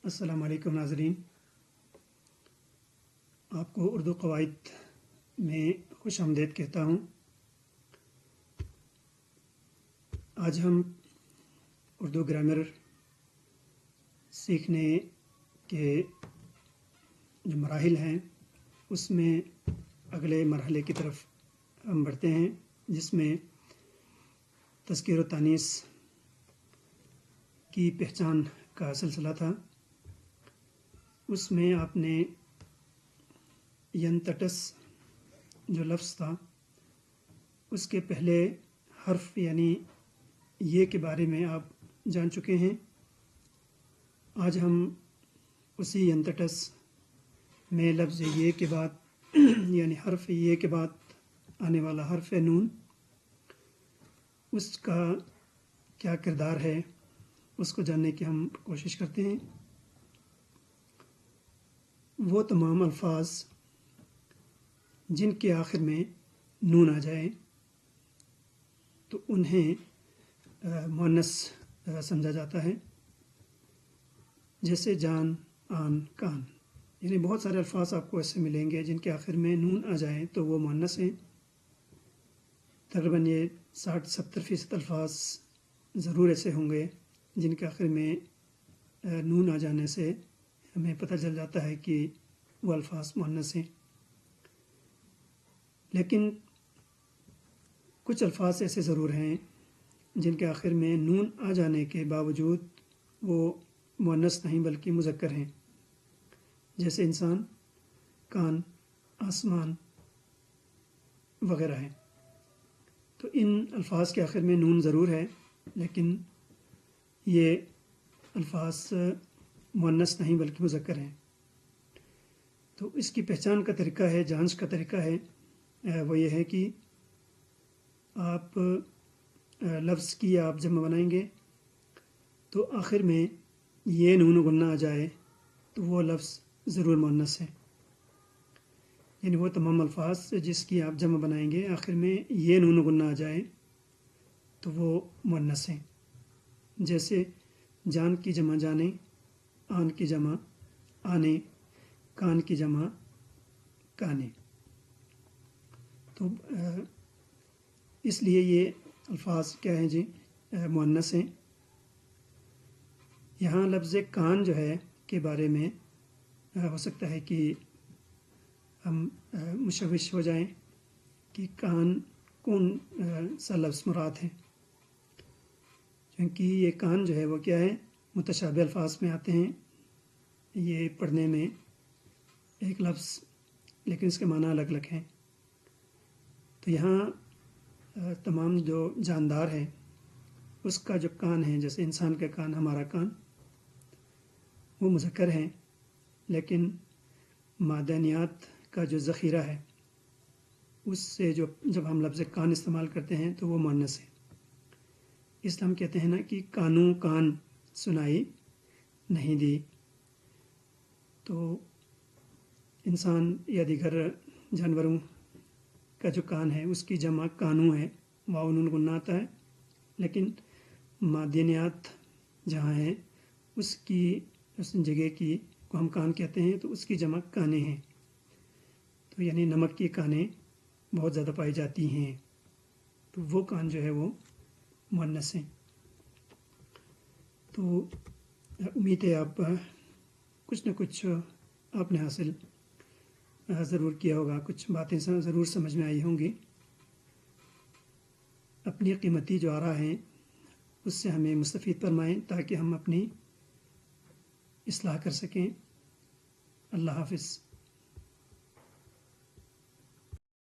السلام علیکم ناظرین، آپ کو اردو قواعد میں خوش آمدید کہتا ہوں۔ آج ہم اردو گرامر سیکھنے کے جو مراحل ہیں اس میں اگلے مرحلے کی طرف ہم بڑھتے ہیں، جس میں تذکیر و تانیث کی پہچان کا سلسلہ تھا۔ اس میں آپ نے ینتٹس جو لفظ تھا اس کے پہلے حرف یعنی یہ کے بارے میں آپ جان چکے ہیں۔ آج ہم اسی ینتٹس میں لفظ یہ کے بعد یعنی حرف یہ کے بعد آنے والا حرف نون، اس کا کیا کردار ہے اس کو جاننے کی ہم کوشش کرتے ہیں۔ وہ تمام الفاظ جن کے آخر میں نون آ جائے تو انہیں مؤنث سمجھا جاتا ہے، جیسے جان، آن، کان، یعنی بہت سارے الفاظ آپ کو ایسے ملیں گے جن کے آخر میں نون آ جائیں تو وہ مؤنث ہیں۔ تقریباً یہ 60-70% الفاظ ضرور ایسے ہوں گے جن کے آخر میں نون آ جانے سے ہمیں پتہ چل جاتا ہے کہ وہ الفاظ مؤنث ہیں۔ لیکن کچھ الفاظ ایسے ضرور ہیں جن کے آخر میں نون آ جانے کے باوجود وہ مؤنث نہیں بلکہ مذکر ہیں، جیسے انسان، کان، آسمان وغیرہ ہیں۔ تو ان الفاظ کے آخر میں نون ضرور ہے لیکن یہ الفاظ مؤنث نہیں بلکہ مذکر ہیں۔ تو اس کی پہچان کا طریقہ ہے، جانچ کا طریقہ ہے، وہ یہ ہے کہ آپ لفظ کی آپ جمع بنائیں گے تو آخر میں یہ نون غنہ آ جائے تو وہ لفظ ضرور مؤنث ہے، یعنی وہ تمام الفاظ جس کی آپ جمع بنائیں گے آخر میں یہ نون غنہ آ جائے تو وہ مؤنث ہیں، جیسے جان کی جمع جانے، آن کی جمع آنے، کان کی جمع کانے۔ تو اس لیے یہ الفاظ کیا ہیں جی، مؤنث ہیں۔ یہاں لفظ کان جو ہے کے بارے میں ہو سکتا ہے کہ ہم مشوش ہو جائیں کہ کان کون سا لفظ مراد ہے، کیونکہ یہ کان جو ہے وہ کیا ہے، متشابہ الفاظ میں آتے ہیں۔ یہ پڑھنے میں ایک لفظ لیکن اس کے معنی الگ الگ ہیں۔ تو یہاں تمام جو جاندار ہیں اس کا جو کان ہے، جیسے انسان کا کان، ہمارا کان، وہ مذکر ہیں، لیکن معدنیات کا جو ذخیرہ ہے اس سے جب ہم لفظ کان استعمال کرتے ہیں تو وہ مؤنث ہے۔ اس لیے ہم کہتے ہیں نا کہ کانوں کان سنائی نہیں دی۔ تو انسان یا دیگر جانوروں کا جو کان ہے اس کی جمع کانوں ہے، واو نون غنہ آتا ہے، لیکن معدنیات جہاں ہیں اس جگہ کی کو ہم کان کہتے ہیں تو اس کی جمع کانے ہیں۔ تو یعنی نمک کی کانیں بہت زیادہ پائی جاتی ہیں، تو وہ کان جو ہے وہ مؤنث ہیں۔ تو امید ہے آپ کچھ نہ کچھ آپ نے حاصل ضرور کیا ہوگا، کچھ باتیں ضرور سمجھ میں آئی ہوں گی۔ اپنی قیمتی جو آراء ہیں اس سے ہمیں مستفید فرمائیں تاکہ ہم اپنی اصلاح کر سکیں۔ اللہ حافظ۔